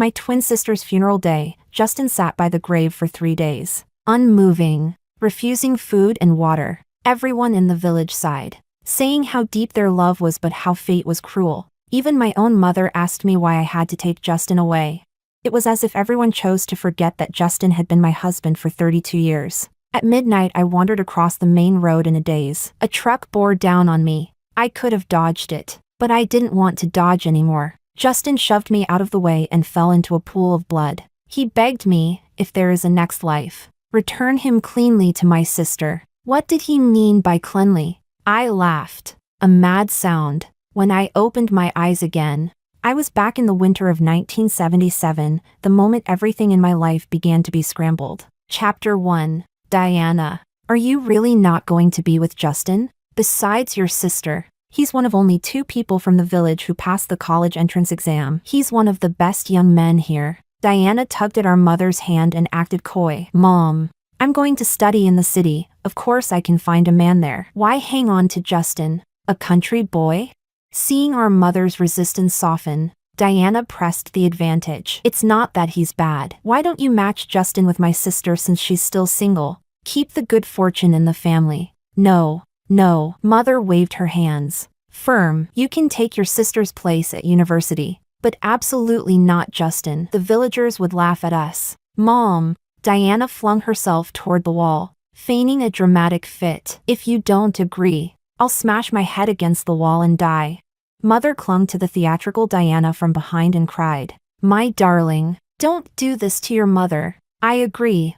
My twin sister's funeral day, Justin sat by the grave for 3 days, unmoving, refusing food and water. Everyone in the village sighed, saying how deep their love was but how fate was cruel. Even my own mother asked me why I had to take Justin away. It was as if everyone chose to forget that Justin had been my husband for 32 years. At midnight I wandered across the main road in a daze. A truck bore down on me. I could have dodged it, but I didn't want to dodge anymore. Justin shoved me out of the way and fell into a pool of blood. He begged me, if there is a next life, return him cleanly to my sister. What did he mean by cleanly? I laughed. A mad sound. When I opened my eyes again, I was back in the winter of 1977, the moment everything in my life began to be scrambled. Chapter 1. Diana. Are you really not going to be with Justin? Besides your sister, he's one of only 2 people from the village who passed the college entrance exam. He's one of the best young men here. Diana tugged at our mother's hand and acted coy. Mom, I'm going to study in the city. Of course I can find a man there. Why hang on to Justin, a country boy? Seeing our mother's resistance soften, Diana pressed the advantage. It's not that he's bad. Why don't you match Justin with my sister since she's still single? Keep the good fortune in the family. No. No, Mother waved her hands. Firm, you can take your sister's place at university, but absolutely not Justin. The villagers would laugh at us. Mom, Diana flung herself toward the wall, feigning a dramatic fit. If you don't agree, I'll smash my head against the wall and die. Mother clung to the theatrical Diana from behind and cried, My darling, don't do this to your mother. I agree.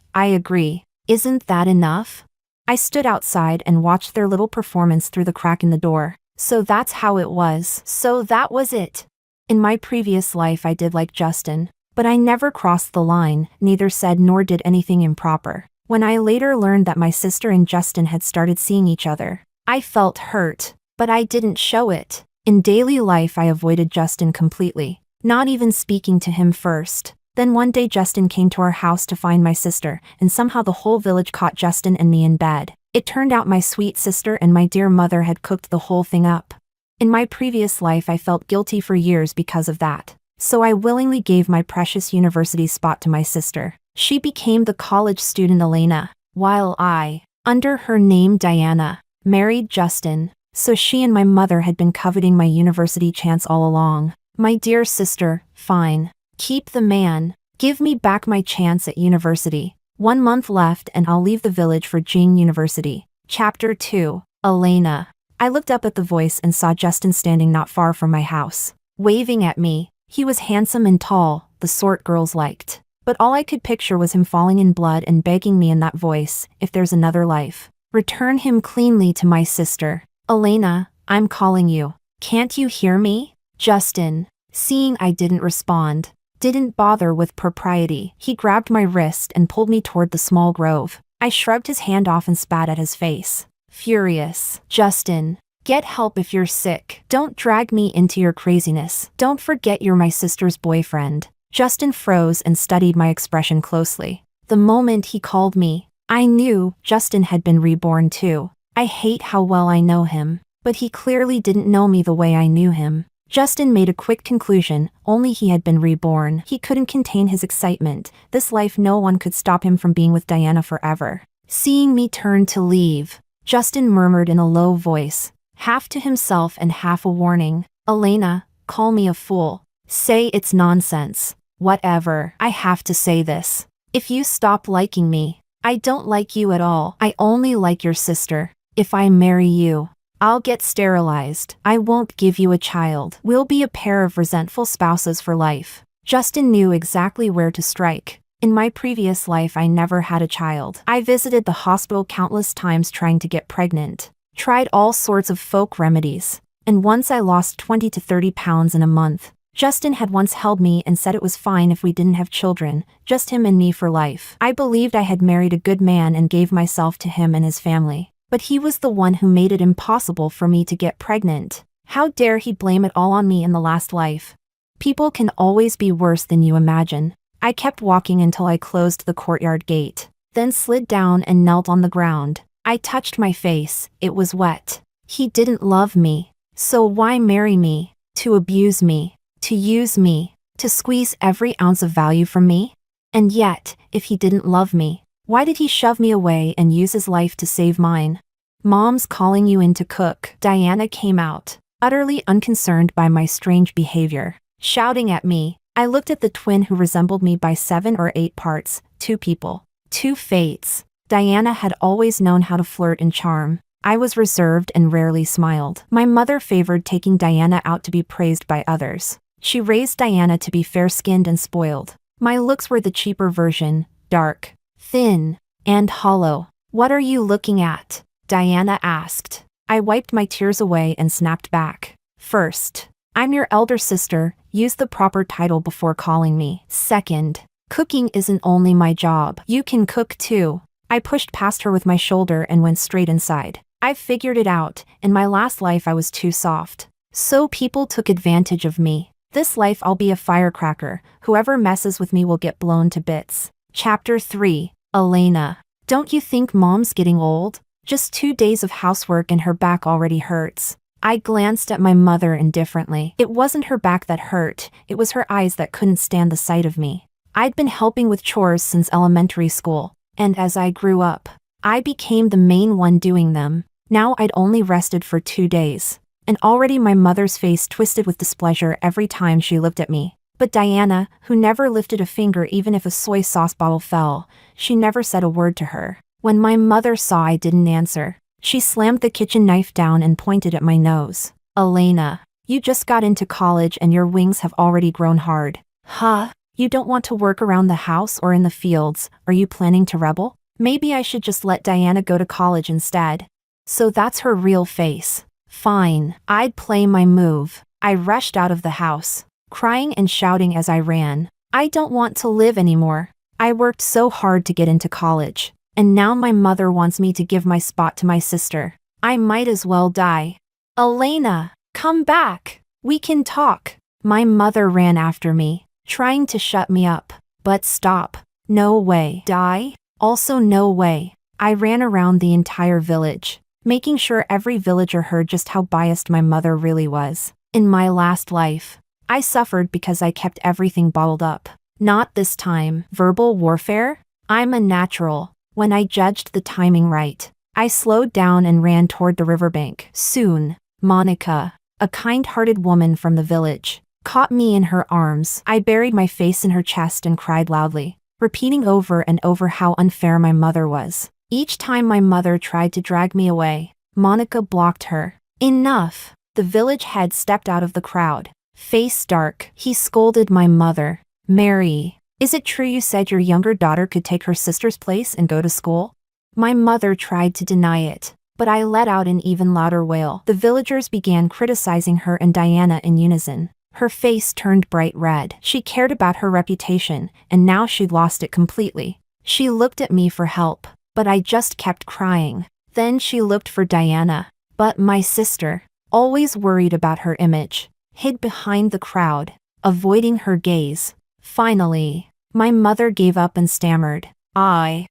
Isn't that enough? I stood outside and watched their little performance through the crack in the door. So that's how it was. So that was it. In my previous life I did like Justin, but I never crossed the line, neither said nor did anything improper. When I later learned that my sister and Justin had started seeing each other, I felt hurt, but I didn't show it. In daily life I avoided Justin completely, not even speaking to him first. Then one day Justin came to our house to find my sister, and somehow the whole village caught Justin and me in bed. It turned out my sweet sister and my dear mother had cooked the whole thing up. In my previous life I felt guilty for years because of that, so I willingly gave my precious university spot to my sister. She became the college student Elena, while I, under her name Diana, married Justin. So she and my mother had been coveting my university chance all along. My dear sister, fine. Keep the man. Give me back my chance at university. 1 month left and I'll leave the village for Jiang University. Chapter 2. Elena. I looked up at the voice and saw Justin standing not far from my house, waving at me. He was handsome and tall, the sort girls liked. But all I could picture was him falling in blood and begging me in that voice, if there's another life, return him cleanly to my sister. Elena, I'm calling you. Can't you hear me? Justin, seeing I didn't respond, didn't bother with propriety. He grabbed my wrist and pulled me toward the small grove. I shrugged his hand off and spat at his face. Furious. Justin, get help if you're sick. Don't drag me into your craziness. Don't forget you're my sister's boyfriend. Justin froze and studied my expression closely. The moment he called me, I knew Justin had been reborn too. I hate how well I know him, but he clearly didn't know me the way I knew him. Justin made a quick conclusion, only he had been reborn. He couldn't contain his excitement. This life no one could stop him from being with Diana forever. Seeing me turn to leave, Justin murmured in a low voice, half to himself and half a warning. Elena, call me a fool. Say it's nonsense. Whatever. I have to say this. If you stop liking me, I don't like you at all. I only like your sister. If I marry you, I'll get sterilized. I won't give you a child. We'll be a pair of resentful spouses for life. Justin knew exactly where to strike. In my previous life I never had a child. I visited the hospital countless times trying to get pregnant. Tried all sorts of folk remedies. And once I lost 20 to 30 pounds in a month. Justin had once held me and said it was fine if we didn't have children, just him and me for life. I believed I had married a good man and gave myself to him and his family. But he was the one who made it impossible for me to get pregnant. How dare he blame it all on me in the last life? People can always be worse than you imagine. I kept walking until I closed the courtyard gate, then slid down and knelt on the ground. I touched my face, it was wet. He didn't love me. So why marry me? To abuse me? To use me? To squeeze every ounce of value from me? And yet, if he didn't love me, why did he shove me away and use his life to save mine? Mom's calling you in to cook. Diana came out, utterly unconcerned by my strange behavior, shouting at me. I looked at the twin who resembled me by 7 or 8 parts, 2 people, 2 fates. Diana had always known how to flirt and charm. I was reserved and rarely smiled. My mother favored taking Diana out to be praised by others. She raised Diana to be fair-skinned and spoiled. My looks were the cheaper version, dark, thin, and hollow. What are you looking at? Diana asked. I wiped my tears away and snapped back. First, I'm your elder sister. Use the proper title before calling me. Second, cooking isn't only my job. You can cook too. I pushed past her with my shoulder and went straight inside. I've figured it out. In my last life I was too soft. So people took advantage of me. This life I'll be a firecracker. Whoever messes with me will get blown to bits. Chapter 3. Elena. Don't you think Mom's getting old? Just 2 days of housework and her back already hurts. I glanced at my mother indifferently. It wasn't her back that hurt, it was her eyes that couldn't stand the sight of me. I'd been helping with chores since elementary school, and as I grew up, I became the main one doing them. Now I'd only rested for 2 days, and already my mother's face twisted with displeasure every time she looked at me. But Diana, who never lifted a finger even if a soy sauce bottle fell, she never said a word to her. When my mother saw I didn't answer, she slammed the kitchen knife down and pointed at my nose. Elena, you just got into college and your wings have already grown hard. Huh? You don't want to work around the house or in the fields? Are you planning to rebel? Maybe I should just let Diana go to college instead. So that's her real face. Fine, I'd play my move. I rushed out of the house, crying and shouting as I ran. I don't want to live anymore. I worked so hard to get into college, and now my mother wants me to give my spot to my sister. I might as well die. Elena, come back. We can talk. My mother ran after me, trying to shut me up. But stop. No way. Die? Also no way. I ran around the entire village, making sure every villager heard just how biased my mother really was. In my last life, I suffered because I kept everything bottled up. Not this time. Verbal warfare? I'm a natural. When I judged the timing right, I slowed down and ran toward the riverbank. Soon, Monica, a kind-hearted woman from the village, caught me in her arms. I buried my face in her chest and cried loudly, repeating over and over how unfair my mother was. Each time my mother tried to drag me away, Monica blocked her. Enough! The village head stepped out of the crowd, face dark. He scolded my mother. Mary, is it true you said your younger daughter could take her sister's place and go to school? My mother tried to deny it, but I let out an even louder wail. The villagers began criticizing her and Diana in unison. Her face turned bright red. She cared about her reputation, and now she'd lost it completely. She looked at me for help, but I just kept crying. Then she looked for Diana, but my sister, always worried about her image, hid behind the crowd, avoiding her gaze. Finally, my mother gave up and stammered, I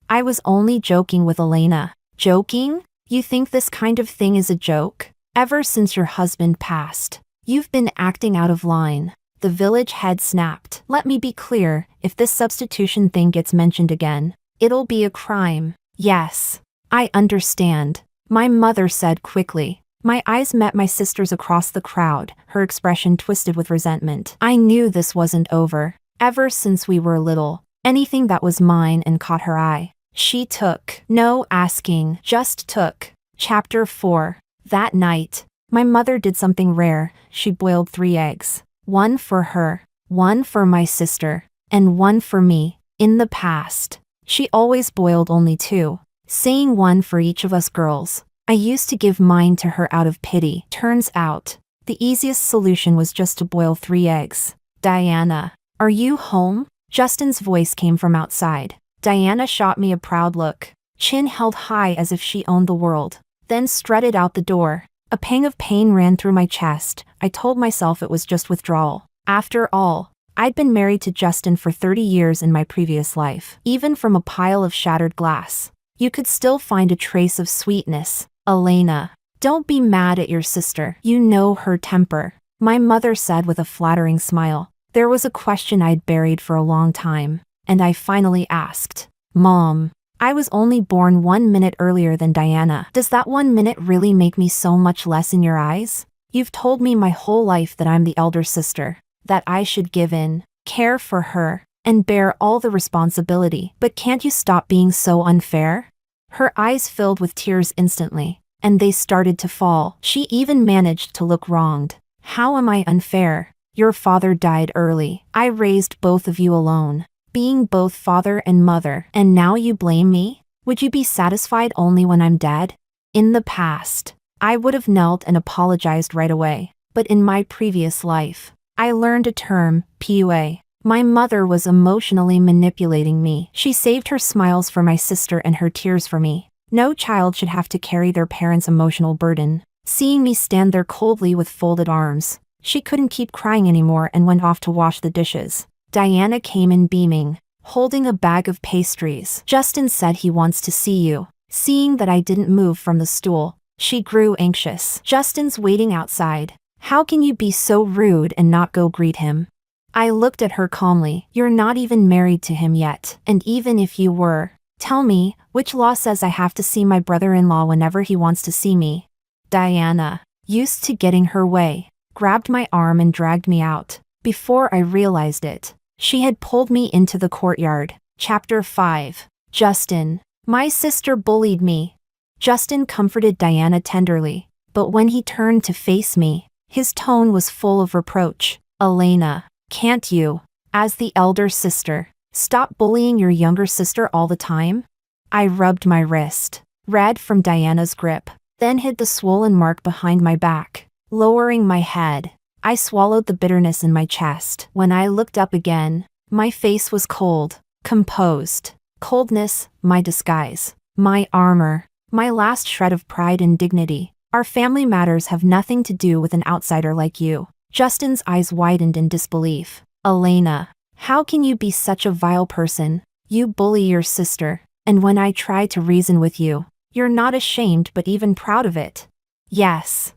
was only joking with Elena. Joking? You think this kind of thing is a joke? Ever since your husband passed, you've been acting out of line. The village head snapped. Let me be clear, if this substitution thing gets mentioned again, it'll be a crime. Yes, I understand, my mother said quickly. My eyes met my sister's across the crowd, her expression twisted with resentment. I knew this wasn't over. Ever since we were little, anything that was mine and caught her eye, she took. No asking, just took. Chapter 4. That night, my mother did something rare. She boiled 3 eggs. 1 for her, 1 for my sister, and 1 for me. In the past, she always boiled only 2, saying 1 for each of us girls. I used to give mine to her out of pity. Turns out, the easiest solution was just to boil 3 eggs. Diana, are you home? Justin's voice came from outside. Diana shot me a proud look, chin held high as if she owned the world, then strutted out the door. A pang of pain ran through my chest. I told myself it was just withdrawal. After all, I'd been married to Justin for 30 years in my previous life. Even from a pile of shattered glass, you could still find a trace of sweetness. Elena, don't be mad at your sister. You know her temper, my mother said with a flattering smile. There was a question I'd buried for a long time, and I finally asked. Mom, I was only born 1 minute earlier than Diana. Does that 1 minute really make me so much less in your eyes? You've told me my whole life that I'm the elder sister, that I should give in, care for her, and bear all the responsibility. But can't you stop being so unfair? Her eyes filled with tears instantly, and they started to fall. She even managed to look wronged. How am I unfair? Your father died early. I raised both of you alone, being both father and mother, and now you blame me? Would you be satisfied only when I'm dead? In the past, I would have knelt and apologized right away, but in my previous life, I learned a term, PUA. My mother was emotionally manipulating me. She saved her smiles for my sister and her tears for me. No child should have to carry their parents' emotional burden. Seeing me stand there coldly with folded arms, she couldn't keep crying anymore and went off to wash the dishes. Diana came in beaming, holding a bag of pastries. Justin said he wants to see you. Seeing that I didn't move from the stool, she grew anxious. Justin's waiting outside. How can you be so rude and not go greet him? I looked at her calmly. You're not even married to him yet. And even if you were, tell me, which law says I have to see my brother-in-law whenever he wants to see me? Diana, used to getting her way, grabbed my arm and dragged me out. Before I realized it, she had pulled me into the courtyard. Chapter 5. Justin. My sister bullied me. Justin comforted Diana tenderly, but when he turned to face me, his tone was full of reproach. Elena, can't you, as the elder sister, stop bullying your younger sister all the time? I rubbed my wrist, red from Diana's grip, then hid the swollen mark behind my back. Lowering my head, I swallowed the bitterness in my chest. When I looked up again, my face was cold, composed. Coldness, my disguise, my armor, my last shred of pride and dignity. Our family matters have nothing to do with an outsider like you. Justin's eyes widened in disbelief. Elena, how can you be such a vile person? You bully your sister, and when I try to reason with you, you're not ashamed but even proud of it. Yes,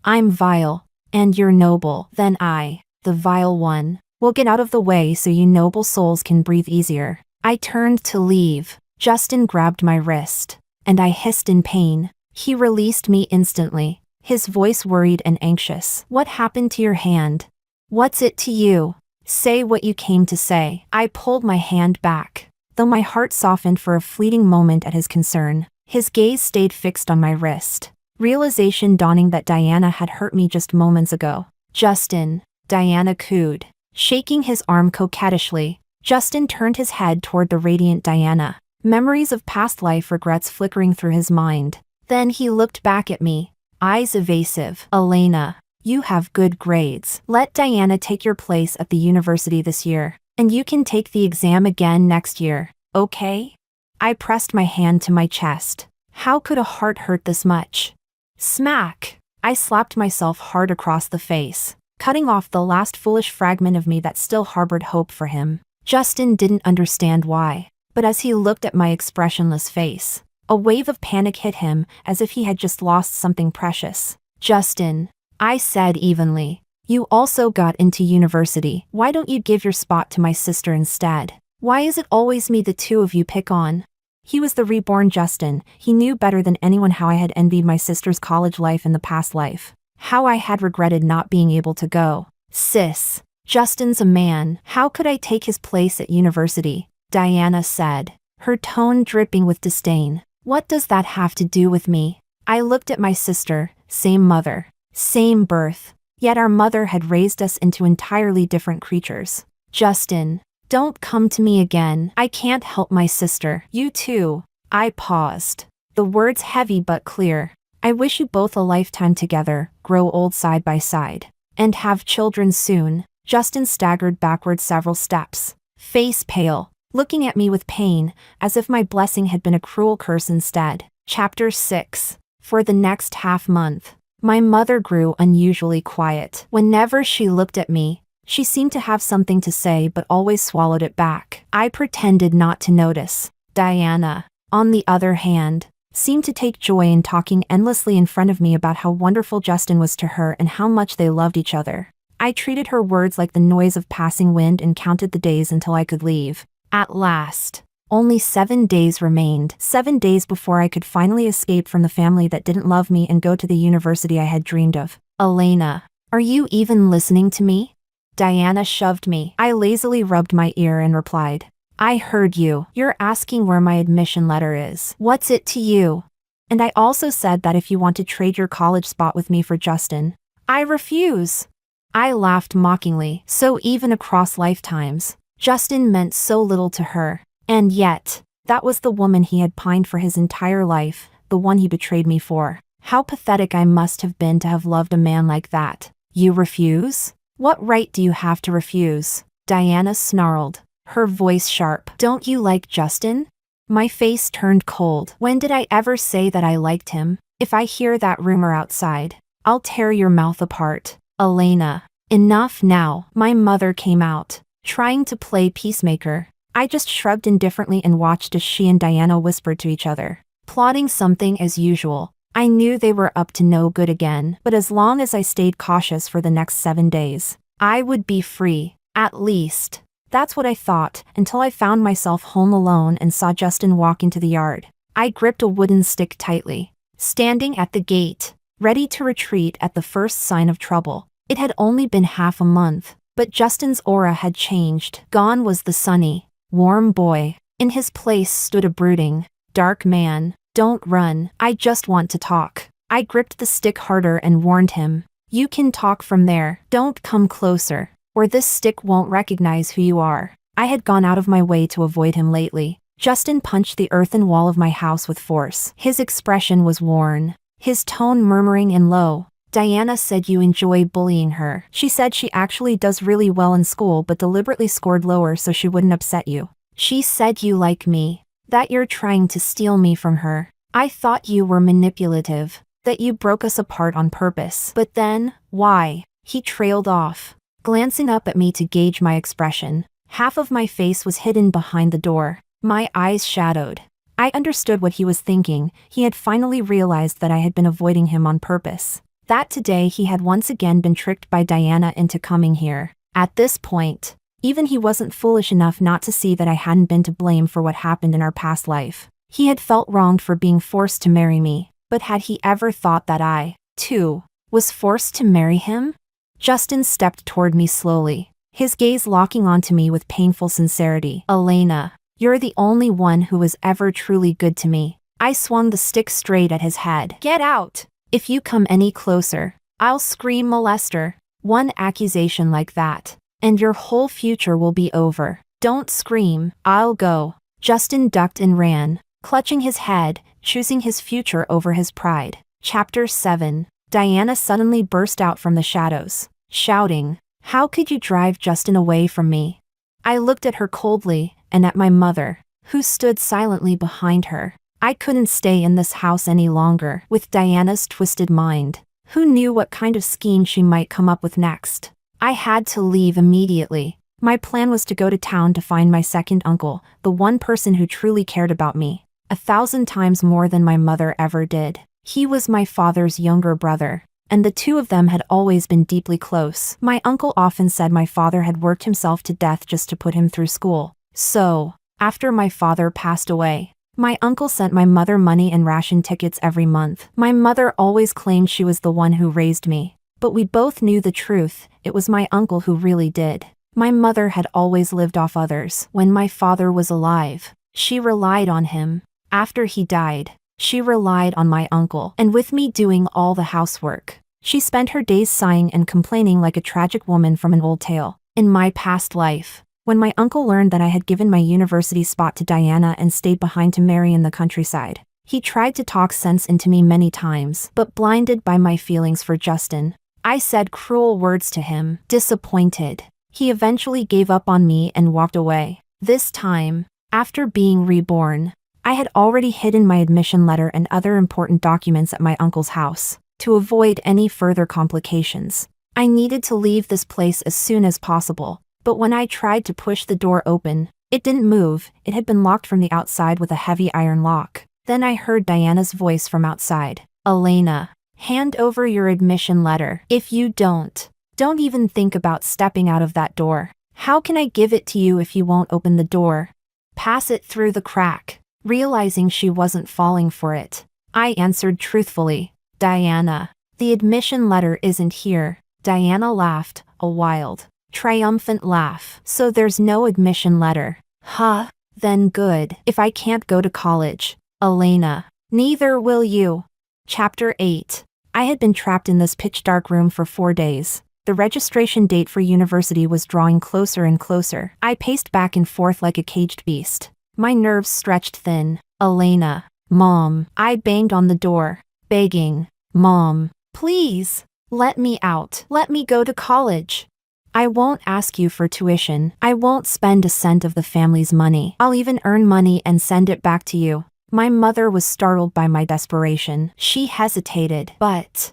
I'm vile, and you're noble. Then I, the vile one, will get out of the way so you noble souls can breathe easier. I turned to leave. Justin grabbed my wrist, and I hissed in pain. He released me instantly, his voice worried and anxious. What happened to your hand? What's it to you? Say what you came to say. I pulled my hand back, though my heart softened for a fleeting moment at his concern. His gaze stayed fixed on my wrist, realization dawning that Diana had hurt me just moments ago. Justin, Diana cooed, shaking his arm coquettishly. Justin turned his head toward the radiant Diana, memories of past life regrets flickering through his mind. Then he looked back at me, eyes evasive. Elena, you have good grades. Let Diana take your place at the university this year, and you can take the exam again next year, okay? I pressed my hand to my chest. How could a heart hurt this much? Smack! I slapped myself hard across the face, cutting off the last foolish fragment of me that still harbored hope for him. Justin didn't understand why, but as he looked at my expressionless face, a wave of panic hit him as if he had just lost something precious. Justin, I said evenly, you also got into university. Why don't you give your spot to my sister instead? Why is it always me the two of you pick on? He was the reborn Justin. He knew better than anyone how I had envied my sister's college life in the past life, how I had regretted not being able to go. Sis, Justin's a man. How could I take his place at university? Diana said, her tone dripping with disdain. What does that have to do with me? I looked at my sister, same mother, same birth, yet our mother had raised us into entirely different creatures. Justin, don't come to me again. I can't help my sister. You too. I paused, the words heavy but clear. I wish you both a lifetime together, grow old side by side, and have children soon. Justin staggered backward several steps, face pale, looking at me with pain, as if my blessing had been a cruel curse instead. Chapter 6. For the next half-month, my mother grew unusually quiet. Whenever she looked at me, she seemed to have something to say but always swallowed it back. I pretended not to notice. Diana, on the other hand, seemed to take joy in talking endlessly in front of me about how wonderful Justin was to her and how much they loved each other. I treated her words like the noise of passing wind and counted the days until I could leave. At last. Only 7 days remained. 7 days before I could finally escape from the family that didn't love me and go to the university I had dreamed of. Elena, are you even listening to me? Diana shoved me. I lazily rubbed my ear and replied, I heard you. You're asking where my admission letter is. What's it to you? And I also said that if you want to trade your college spot with me for Justin, I refuse. I laughed mockingly. So even across lifetimes, Justin meant so little to her. And yet, that was the woman he had pined for his entire life, the one he betrayed me for. How pathetic I must have been to have loved a man like that. You refuse? What right do you have to refuse? Diana snarled, her voice sharp. Don't you like Justin? My face turned cold. When did I ever say that I liked him? If I hear that rumor outside, I'll tear your mouth apart. Elena, enough now. My mother came out, trying to play peacemaker. I just shrugged indifferently and watched as she and Diana whispered to each other, plotting something as usual. I knew they were up to no good again, but as long as I stayed cautious for the next 7 days, I would be free, at least. That's what I thought, until I found myself home alone and saw Justin walk into the yard. I gripped a wooden stick tightly, standing at the gate, ready to retreat at the first sign of trouble. It had only been half a month, but Justin's aura had changed. Gone was the sunny, warm boy. In his place stood a brooding, dark man. Don't run, I just want to talk. I gripped the stick harder and warned him. You can talk from there. Don't come closer, or this stick won't recognize who you are. I had gone out of my way to avoid him lately. Justin punched the earthen wall of my house with force. His expression was worn, his tone murmuring and low. Diana said you enjoy bullying her. She said she actually does really well in school but deliberately scored lower so she wouldn't upset you. She said you like me, that you're trying to steal me from her. I thought you were manipulative, that you broke us apart on purpose. But then, why? He trailed off, glancing up at me to gauge my expression. Half of my face was hidden behind the door, my eyes shadowed. I understood what he was thinking. He had finally realized that I had been avoiding him on purpose. That today he had once again been tricked by Diana into coming here. At this point, even he wasn't foolish enough not to see that I hadn't been to blame for what happened in our past life. He had felt wronged for being forced to marry me, but had he ever thought that I, too, was forced to marry him? Justin stepped toward me slowly, his gaze locking onto me with painful sincerity. Elena, you're the only one who was ever truly good to me. I swung the stick straight at his head. Get out! If you come any closer, I'll scream molester. One accusation like that, and your whole future will be over. Don't scream, I'll go. Justin ducked and ran, clutching his head, choosing his future over his pride. Chapter 7. Diana suddenly burst out from the shadows, shouting, How could you drive Justin away from me? I looked at her coldly, and at my mother, who stood silently behind her. I couldn't stay in this house any longer with Diana's twisted mind. Who knew what kind of scheme she might come up with next? I had to leave immediately. My plan was to go to town to find my second uncle, the one person who truly cared about me, 1,000 times more than my mother ever did. He was my father's younger brother, and the two of them had always been deeply close. My uncle often said my father had worked himself to death just to put him through school. So, after my father passed away, my uncle sent my mother money and ration tickets every month. My mother always claimed she was the one who raised me, but we both knew the truth. It was my uncle who really did. My mother had always lived off others. When my father was alive, she relied on him. After he died, she relied on my uncle, and with me doing all the housework. She spent her days sighing and complaining like a tragic woman from an old tale. In my past life, when my uncle learned that I had given my university spot to Diana and stayed behind to marry in the countryside, he tried to talk sense into me many times, but blinded by my feelings for Justin, I said cruel words to him. Disappointed, he eventually gave up on me and walked away. This time, after being reborn, I had already hidden my admission letter and other important documents at my uncle's house, to avoid any further complications. I needed to leave this place as soon as possible. But when I tried to push the door open, it didn't move. It had been locked from the outside with a heavy iron lock. Then I heard Diana's voice from outside. Elena, hand over your admission letter. If you don't, Don't even think about stepping out of that door. How can I give it to you if you won't open the door? Pass it through the crack. Realizing she wasn't falling for it, I answered truthfully, Diana, the admission letter isn't here. Diana laughed, a wild, triumphant laugh. So there's no admission letter. Huh? Then good. If I can't go to college, Elena, neither will you. Chapter 8. I had been trapped in this pitch-dark room for 4 days. The registration date for university was drawing closer and closer. I paced back and forth like a caged beast. My nerves stretched thin. Elena. Mom. I banged on the door, begging. Mom. Please. Let me out. Let me go to college. I won't ask you for tuition. I won't spend a cent of the family's money. I'll even earn money and send it back to you. My mother was startled by my desperation. She hesitated. But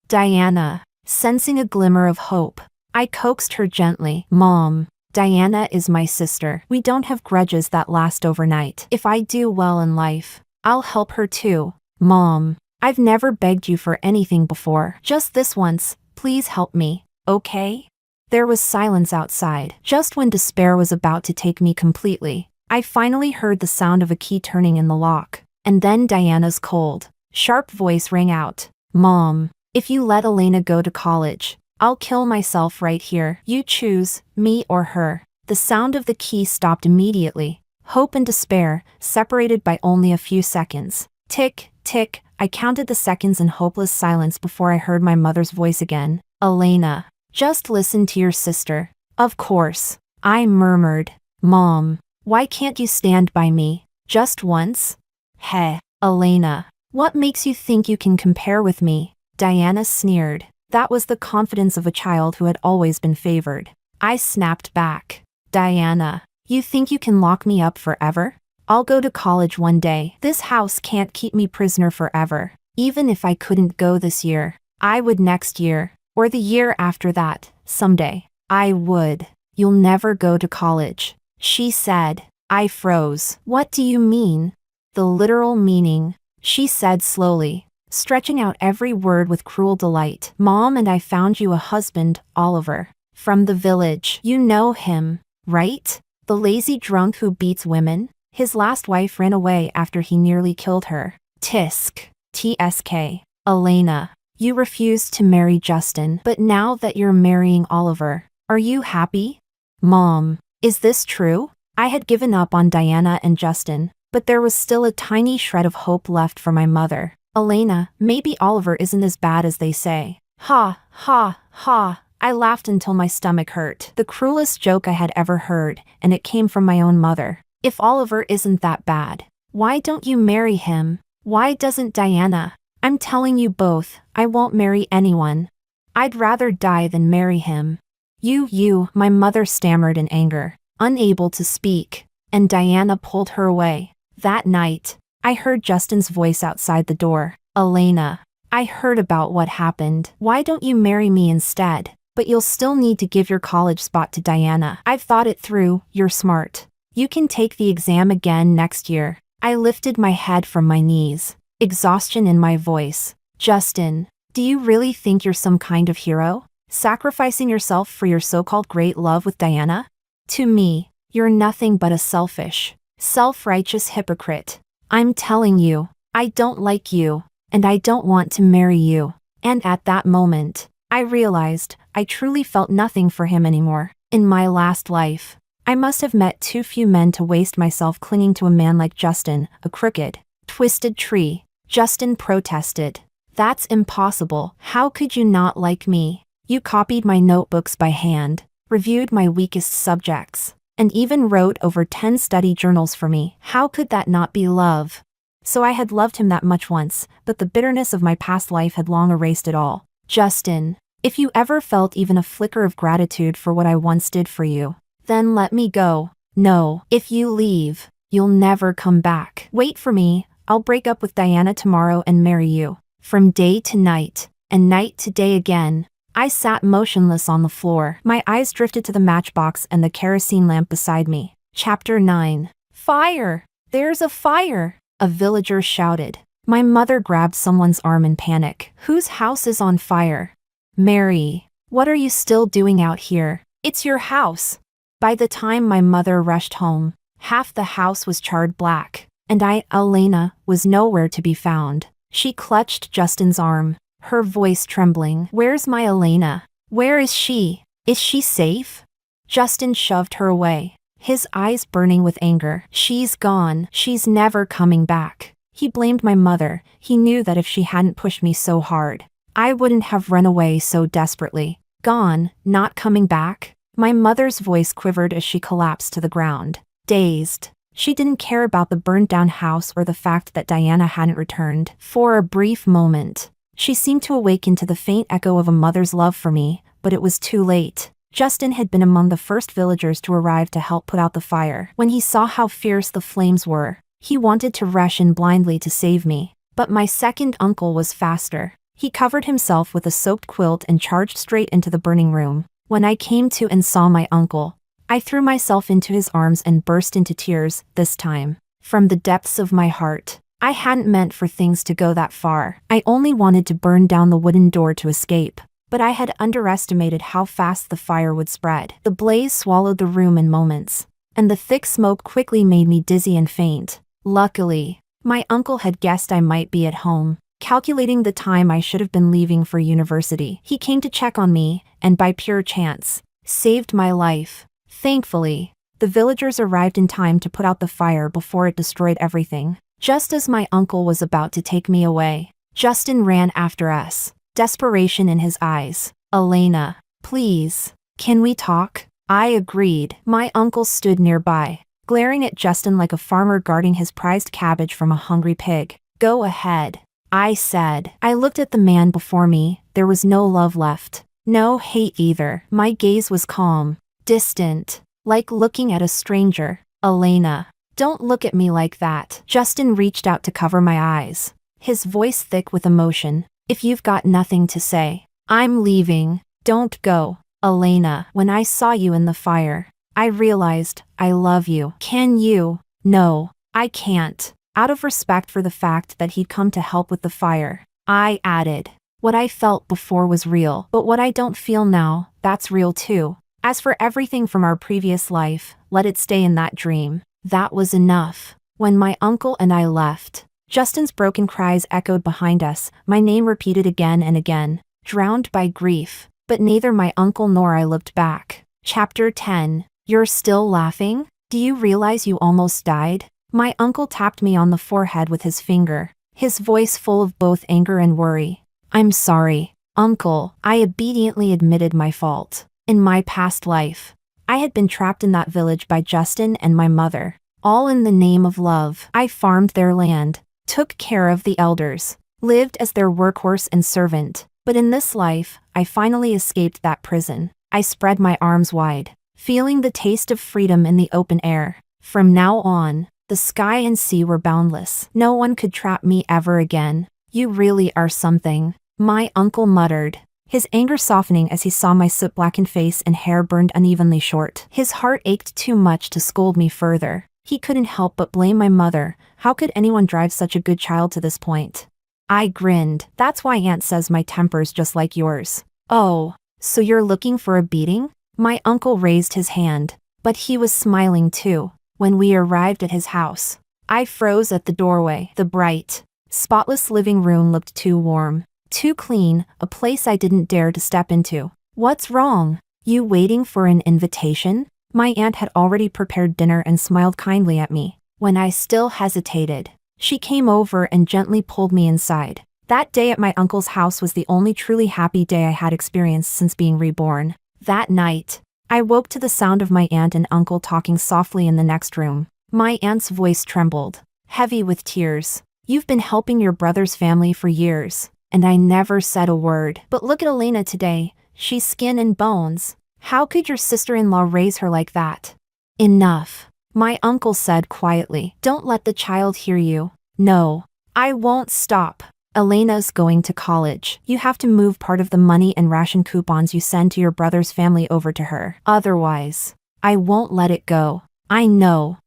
Diana. Sensing a glimmer of hope, I coaxed her gently. Mom. Diana is my sister. We don't have grudges that last overnight. If I do well in life, I'll help her too. Mom. I've never begged you for anything before. Just this once. Please help me, okay? There was silence outside. Just when despair was about to take me completely, I finally heard the sound of a key turning in the lock. And then Diana's cold, sharp voice rang out. Mom. If you let Elena go to college, I'll kill myself right here. You choose, me or her. The sound of the key stopped immediately. Hope and despair, separated by only a few seconds. Tick, tick, I counted the seconds in hopeless silence before I heard my mother's voice again. Elena, just listen to your sister. Of course, I murmured. Mom, why can't you stand by me? Just once? Heh, Elena, what makes you think you can compare with me? Diana sneered. That was the confidence of a child who had always been favored. I snapped back. Diana, you think you can lock me up forever? I'll go to college one day. This house can't keep me prisoner forever. Even if I couldn't go this year, I would next year, or the year after that, someday. I would. You'll never go to college, she said. I froze. What do you mean? The literal meaning, she said slowly, stretching out every word with cruel delight. Mom and I found you a husband, Oliver. From the village. You know him, right? The lazy drunk who beats women? His last wife ran away after he nearly killed her. Tisk. TSK. Elena, you refused to marry Justin, but now that you're marrying Oliver, are you happy? Mom, is this true? I had given up on Diana and Justin, but there was still a tiny shred of hope left for my mother. Elena, maybe Oliver isn't as bad as they say. Ha, ha, ha. I laughed until my stomach hurt. The cruelest joke I had ever heard, and it came from my own mother. If Oliver isn't that bad, why don't you marry him? Why doesn't Diana? I'm telling you both, I won't marry anyone. I'd rather die than marry him. You, my mother stammered in anger, unable to speak, and Diana pulled her away. That night, I heard Justin's voice outside the door. Elena, I heard about what happened. Why don't you marry me instead? But you'll still need to give your college spot to Diana. I've thought it through, you're smart. You can take the exam again next year. I lifted my head from my knees, exhaustion in my voice. Justin, do you really think you're some kind of hero? Sacrificing yourself for your so-called great love with Diana? To me, you're nothing but a selfish, self-righteous hypocrite. I'm telling you, I don't like you, and I don't want to marry you. And at that moment, I realized I truly felt nothing for him anymore. In my last life, I must have met too few men to waste myself clinging to a man like Justin, a crooked, twisted tree. Justin protested. That's impossible. How could you not like me? You copied my notebooks by hand, reviewed my weakest subjects, and even wrote over 10 study journals for me. How could that not be love? So I had loved him that much once, but the bitterness of my past life had long erased it all. Justin, if you ever felt even a flicker of gratitude for what I once did for you, then let me go. No, if you leave, you'll never come back. Wait for me, I'll break up with Diana tomorrow and marry you. From day to night, and night to day again, I sat motionless on the floor. My eyes drifted to the matchbox and the kerosene lamp beside me. Chapter 9. Fire! There's a fire! A villager shouted. My mother grabbed someone's arm in panic. Whose house is on fire? Mary. What are you still doing out here? It's your house. By the time my mother rushed home, half the house was charred black, and Elena, was nowhere to be found. She clutched Justin's arm, her voice trembling. Where's my Elena? Where is she? Is she safe? Justin shoved her away, his eyes burning with anger. She's gone. She's never coming back. He blamed my mother. He knew that if she hadn't pushed me so hard, I wouldn't have run away so desperately. Gone, not coming back? My mother's voice quivered as she collapsed to the ground, dazed. She didn't care about the burned-down house or the fact that Diana hadn't returned. For a brief moment, she seemed to awaken to the faint echo of a mother's love for me, but it was too late. Justin had been among the first villagers to arrive to help put out the fire. When he saw how fierce the flames were, he wanted to rush in blindly to save me. But my second uncle was faster. He covered himself with a soaked quilt and charged straight into the burning room. When I came to and saw my uncle, I threw myself into his arms and burst into tears, this time from the depths of my heart. I hadn't meant for things to go that far. I only wanted to burn down the wooden door to escape. But I had underestimated how fast the fire would spread. The blaze swallowed the room in moments, and the thick smoke quickly made me dizzy and faint. Luckily, my uncle had guessed I might be at home, calculating the time I should have been leaving for university. He came to check on me, and by pure chance, saved my life. Thankfully, the villagers arrived in time to put out the fire before it destroyed everything. Just as my uncle was about to take me away, Justin ran after us, desperation in his eyes. Elena, please, can we talk? I agreed. My uncle stood nearby, glaring at Justin like a farmer guarding his prized cabbage from a hungry pig. Go ahead, I said. I looked at the man before me. There was no love left. No hate either. My gaze was calm, distant, like looking at a stranger. Elena, don't look at me like that. Justin reached out to cover my eyes, his voice thick with emotion. If you've got nothing to say, I'm leaving. Don't go. Elena, when I saw you in the fire, I realized I love you. Can you? No, I can't. Out of respect for the fact that he'd come to help with the fire, I added, what I felt before was real, but what I don't feel now, that's real too. As for everything from our previous life, let it stay in that dream. That was enough. When my uncle and I left, Justin's broken cries echoed behind us, my name repeated again and again, drowned by grief. But neither my uncle nor I looked back. Chapter 10. You're still laughing? Do you realize you almost died? My uncle tapped me on the forehead with his finger, his voice full of both anger and worry. I'm sorry, Uncle. I obediently admitted my fault. In my past life, I had been trapped in that village by Justin and my mother, all in the name of love. I farmed their land, took care of the elders, lived as their workhorse and servant. But in this life, I finally escaped that prison. I spread my arms wide, feeling the taste of freedom in the open air. From now on, the sky and sea were boundless. No one could trap me ever again. You really are something, my uncle muttered, his anger softening as he saw my soot-blackened face and hair burned unevenly short. His heart ached too much to scold me further. He couldn't help but blame my mother. How could anyone drive such a good child to this point? I grinned. That's why Aunt says my temper's just like yours. Oh, so you're looking for a beating? My uncle raised his hand, but he was smiling too. When we arrived at his house, I froze at the doorway. The bright, spotless living room looked too warm, too clean, a place I didn't dare to step into. What's wrong? You waiting for an invitation? My aunt had already prepared dinner and smiled kindly at me. When I still hesitated, she came over and gently pulled me inside. That day at my uncle's house was the only truly happy day I had experienced since being reborn. That night, I woke to the sound of my aunt and uncle talking softly in the next room. My aunt's voice trembled, heavy with tears. You've been helping your brother's family for years, and I never said a word. But look at Elena today. She's skin and bones. How could your sister-in-law raise her like that? Enough, my uncle said quietly. Don't let the child hear you. No, I won't stop. Elena's going to college. You have to move part of the money and ration coupons you send to your brother's family over to her. Otherwise, I won't let it go. I know,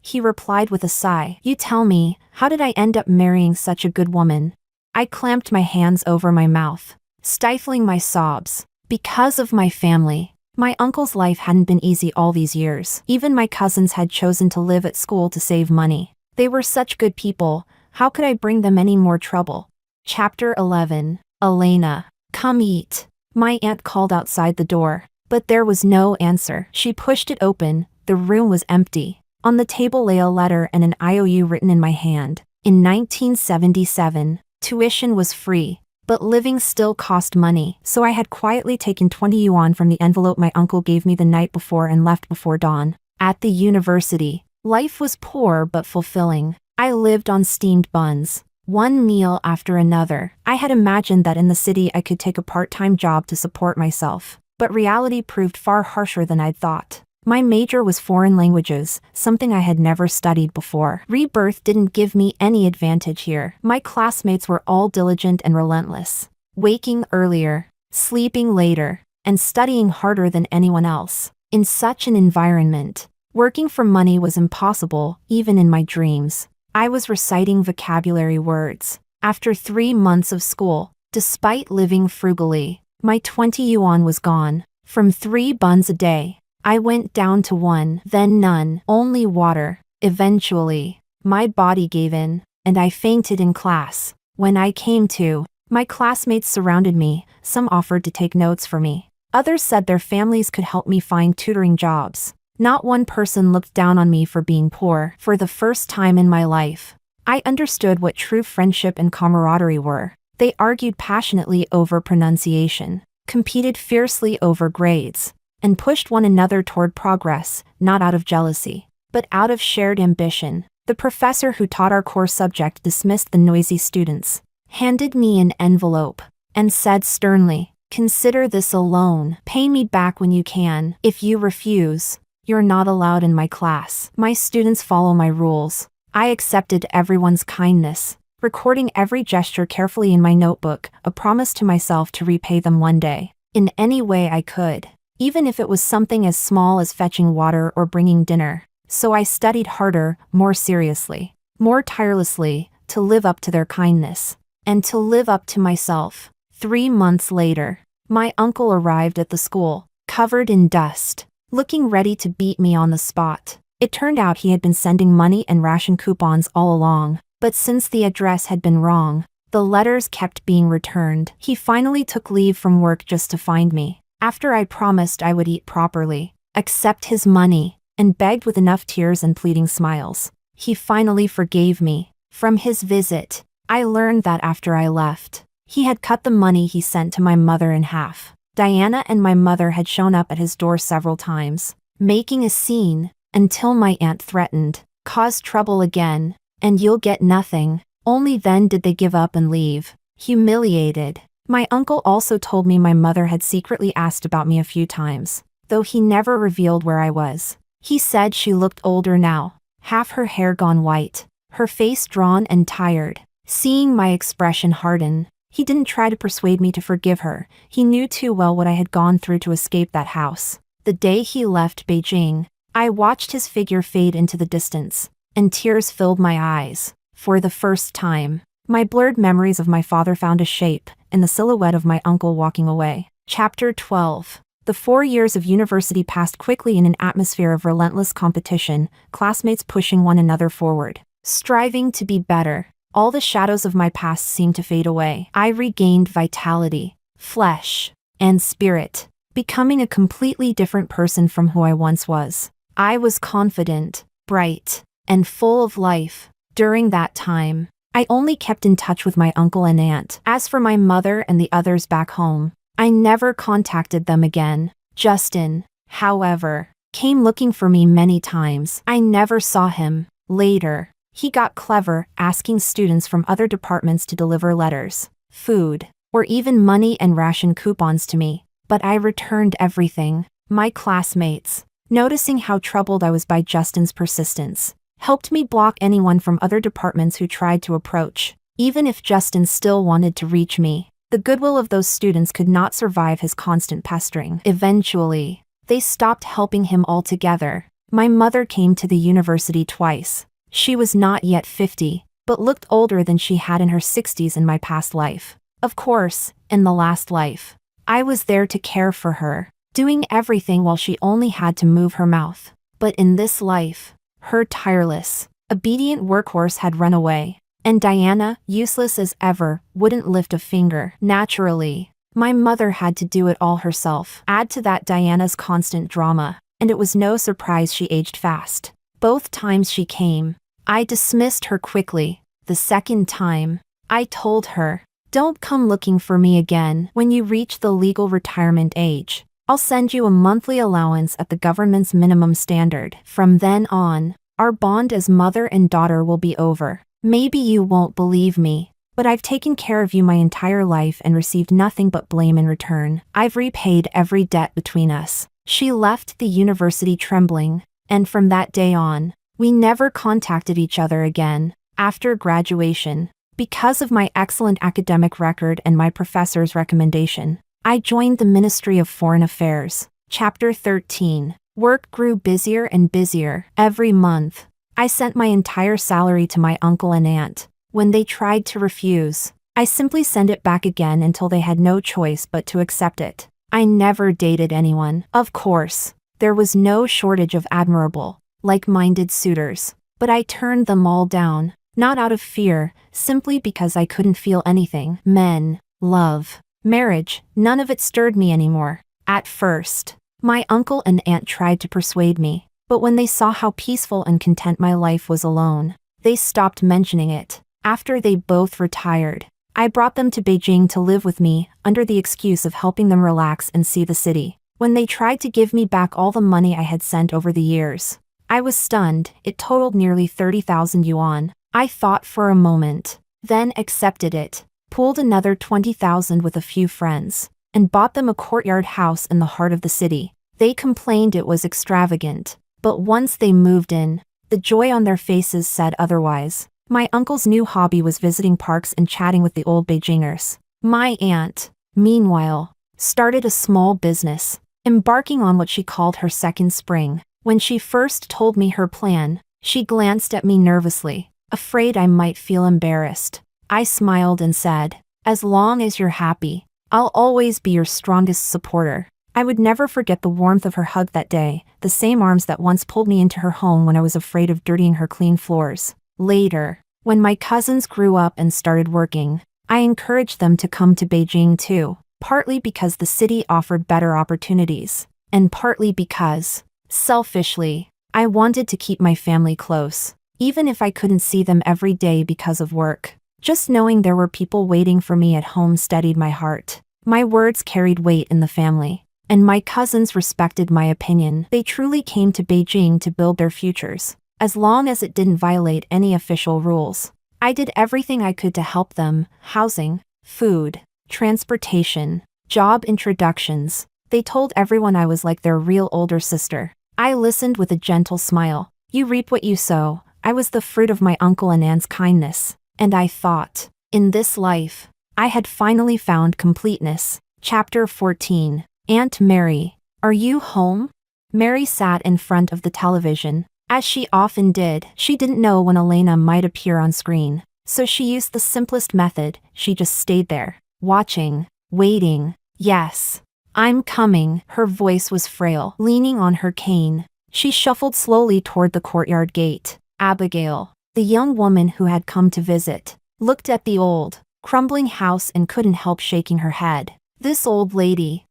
he replied with a sigh. You tell me, how did I end up marrying such a good woman? I clamped my hands over my mouth, stifling my sobs. Because of my family. My uncle's life hadn't been easy all these years. Even my cousins had chosen to live at school to save money. They were such good people, how could I bring them any more trouble? Chapter 11. Elena. Come eat. My aunt called outside the door, but there was no answer. She pushed it open, the room was empty. On the table lay a letter and an IOU written in my hand. In 1977, tuition was free, but living still cost money, so I had quietly taken 20 yuan from the envelope my uncle gave me the night before and left before dawn. At the university, life was poor but fulfilling. I lived on steamed buns, one meal after another. I had imagined that in the city I could take a part-time job to support myself, but reality proved far harsher than I'd thought. My major was foreign languages, something I had never studied before. Rebirth didn't give me any advantage here. My classmates were all diligent and relentless, waking earlier, sleeping later, and studying harder than anyone else. In such an environment, working for money was impossible, even in my dreams. I was reciting vocabulary words. After 3 months of school, despite living frugally, my 20 yuan was gone. From 3 buns a day, I went down to 1, then none, only water. Eventually, my body gave in, and I fainted in class. When I came to, my classmates surrounded me, some offered to take notes for me. Others said their families could help me find tutoring jobs. Not one person looked down on me for being poor. For the first time in my life, I understood what true friendship and camaraderie were. They argued passionately over pronunciation, competed fiercely over grades, and pushed one another toward progress, not out of jealousy, but out of shared ambition. The professor who taught our core subject dismissed the noisy students, handed me an envelope, and said sternly, "Consider this a loan. Pay me back when you can. If you refuse, you're not allowed in my class." My students follow my rules. I accepted everyone's kindness, recording every gesture carefully in my notebook, a promise to myself to repay them one day, in any way I could. Even if it was something as small as fetching water or bringing dinner. So I studied harder, more seriously, more tirelessly, to live up to their kindness, and to live up to myself. 3 months later, my uncle arrived at the school, covered in dust, looking ready to beat me on the spot. It turned out he had been sending money and ration coupons all along, but since the address had been wrong, the letters kept being returned. He finally took leave from work just to find me. After I promised I would eat properly, accept his money, and begged with enough tears and pleading smiles, he finally forgave me. From his visit, I learned that after I left, he had cut the money he sent to my mother in half. Diana and my mother had shown up at his door several times, making a scene, until my aunt threatened, "Cause trouble again, and you'll get nothing." Only then did they give up and leave, humiliated. My uncle also told me my mother had secretly asked about me a few times, though he never revealed where I was. He said she looked older now, half her hair gone white, her face drawn and tired. Seeing my expression harden, he didn't try to persuade me to forgive her. He knew too well what I had gone through to escape that house. The day he left Beijing, I watched his figure fade into the distance, and tears filled my eyes. For the first time, my blurred memories of my father found a shape in the silhouette of my uncle walking away. Chapter 12. The 4 years of university passed quickly in an atmosphere of relentless competition, classmates pushing one another forward, striving to be better. All the shadows of my past seemed to fade away. I regained vitality, flesh, and spirit, becoming a completely different person from who I once was. I was confident, bright, and full of life. During that time, I only kept in touch with my uncle and aunt. As for my mother and the others back home, I never contacted them again. Justin, however, came looking for me many times. I never saw him. Later, he got clever, asking students from other departments to deliver letters, food, or even money and ration coupons to me. But I returned everything. My classmates, noticing how troubled I was by Justin's persistence, helped me block anyone from other departments who tried to approach. Even if Justin still wanted to reach me, the goodwill of those students could not survive his constant pestering. Eventually, they stopped helping him altogether. My mother came to the university twice. She was not yet 50, but looked older than she had in her 60s in my past life. Of course, in the last life, I was there to care for her, doing everything while she only had to move her mouth. But in this life, her tireless, obedient workhorse had run away, and Diana, useless as ever, wouldn't lift a finger. Naturally, my mother had to do it all herself. Add to that Diana's constant drama, and it was no surprise she aged fast. Both times she came, I dismissed her quickly. The second time, I told her, "Don't come looking for me again. When you reach the legal retirement age, I'll send you a monthly allowance at the government's minimum standard. From then on, our bond as mother and daughter will be over. Maybe you won't believe me, but I've taken care of you my entire life and received nothing but blame in return. I've repaid every debt between us." She left the university trembling, and from that day on, we never contacted each other again. After graduation, because of my excellent academic record and my professor's recommendation, I joined the Ministry of Foreign Affairs. Chapter 13. Work grew busier and busier. Every month, I sent my entire salary to my uncle and aunt. When they tried to refuse, I simply sent it back again until they had no choice but to accept it. I never dated anyone. Of course, there was no shortage of admirable, like-minded suitors, but I turned them all down, not out of fear, simply because I couldn't feel anything. Men, love, marriage, none of it stirred me anymore. At first, my uncle and aunt tried to persuade me, but when they saw how peaceful and content my life was alone, they stopped mentioning it. After they both retired, I brought them to Beijing to live with me, under the excuse of helping them relax and see the city. When they tried to give me back all the money I had sent over the years, I was stunned. It totaled nearly 30,000 yuan. I thought for a moment, then accepted it, pooled another 20,000 with a few friends, and bought them a courtyard house in the heart of the city. They complained it was extravagant, but once they moved in, the joy on their faces said otherwise. My uncle's new hobby was visiting parks and chatting with the old Beijingers. My aunt, meanwhile, started a small business, embarking on what she called her second spring. When she first told me her plan, she glanced at me nervously, afraid I might feel embarrassed. I smiled and said, "As long as you're happy, I'll always be your strongest supporter." I would never forget the warmth of her hug that day, the same arms that once pulled me into her home when I was afraid of dirtying her clean floors. Later, when my cousins grew up and started working, I encouraged them to come to Beijing too, partly because the city offered better opportunities, and partly because, selfishly, I wanted to keep my family close, even if I couldn't see them every day because of work. Just knowing there were people waiting for me at home steadied my heart. My words carried weight in the family, and my cousins respected my opinion. They truly came to Beijing to build their futures, as long as it didn't violate any official rules. I did everything I could to help them: housing, food, transportation, job introductions. They told everyone I was like their real older sister. I listened with a gentle smile. You reap what you sow. I was the fruit of my uncle and aunt's kindness, and I thought, in this life, I had finally found completeness. Chapter 14. Aunt Mary, are you home? Mary sat in front of the television. As she often did, she didn't know when Elena might appear on screen, so she used the simplest method. She just stayed there, watching, waiting. "Yes, I'm coming." Her voice was frail. Leaning on her cane, she shuffled slowly toward the courtyard gate. Abigail, the young woman who had come to visit, looked at the old, crumbling house and couldn't help shaking her head. This old lady.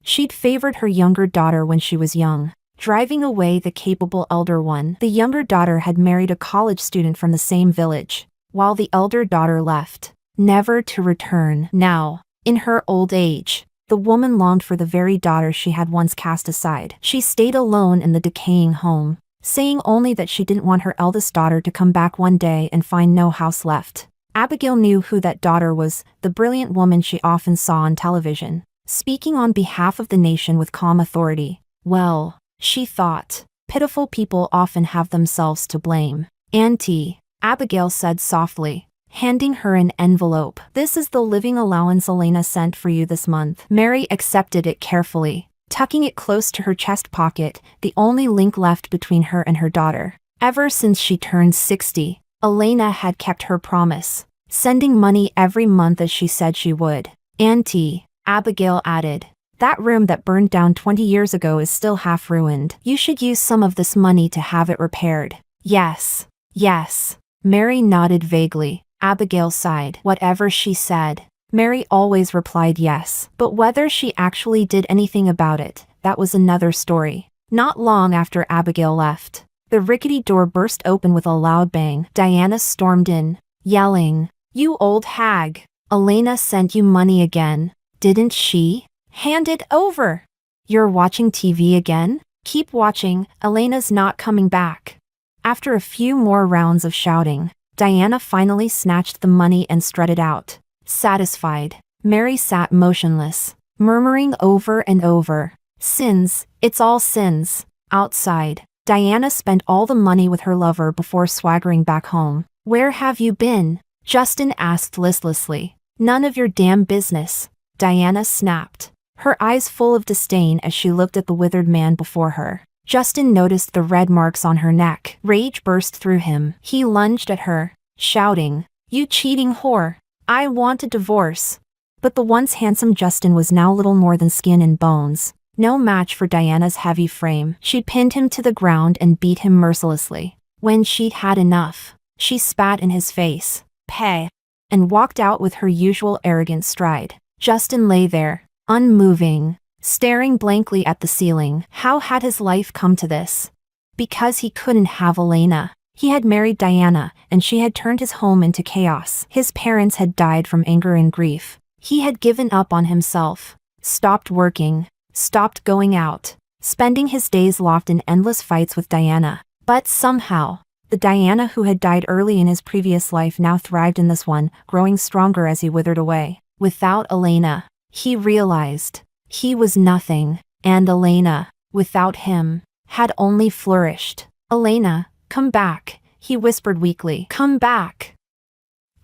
She'd favored her younger daughter when she was young, driving away the capable elder one. The younger daughter had married a college student from the same village, while the elder daughter left, never to return. Now, in her old age, the woman longed for the very daughter she had once cast aside. She stayed alone in the decaying home, saying only that she didn't want her eldest daughter to come back one day and find no house left. Abigail knew who that daughter was, the brilliant woman she often saw on television, speaking on behalf of the nation with calm authority. Well, she thought, pitiful people often have themselves to blame. "Auntie," Abigail said softly, handing her an envelope. "This is the living allowance Elena sent for you this month." Mary accepted it carefully, tucking it close to her chest pocket, the only link left between her and her daughter. Ever since she turned 60, Elena had kept her promise. sending money every month as she said she would. Auntie, Abigail added, that room that burned down 20 years ago is still half ruined. You should use some of this money to have it repaired. Yes. Yes. Mary nodded vaguely. Abigail sighed. Whatever she said, Mary always replied yes. But whether she actually did anything about it, that was another story. Not long after Abigail left, the rickety door burst open with a loud bang. Diana stormed in, yelling, "You old hag! Elena sent you money again, didn't she? Hand it over! You're watching TV again? Keep watching, Elena's not coming back." After a few more rounds of shouting, Diana finally snatched the money and strutted out. Satisfied, Mary sat motionless, murmuring over and over, "Sins, it's all sins." Outside, Diana spent all the money with her lover before swaggering back home. "Where have you been?" Justin asked listlessly. "None of your damn business," Diana snapped, her eyes full of disdain as she looked at the withered man before her. Justin noticed the red marks on her neck. Rage burst through him. He lunged at her, shouting, "You cheating whore! I want a divorce." But the once handsome Justin was now little more than skin and bones. No match for Diana's heavy frame. She pinned him to the ground and beat him mercilessly. When she'd had enough, she spat in his face, "Pay," and walked out with her usual arrogant stride. Justin lay there, unmoving, staring blankly at the ceiling. How had his life come to this? Because he couldn't have Elena. He had married Diana, and she had turned his home into chaos. His parents had died from anger and grief. He had given up on himself, stopped working, stopped going out, spending his days locked in endless fights with Diana. But somehow, the Diana who had died early in his previous life now thrived in this one, growing stronger as he withered away. Without Elena, he realized, he was nothing, and Elena, without him, had only flourished. "Elena, come back," he whispered weakly. "Come back.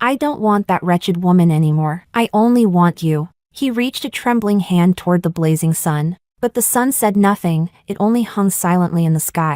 I don't want that wretched woman anymore. I only want you." He reached a trembling hand toward the blazing sun, but the sun said nothing, it only hung silently in the sky.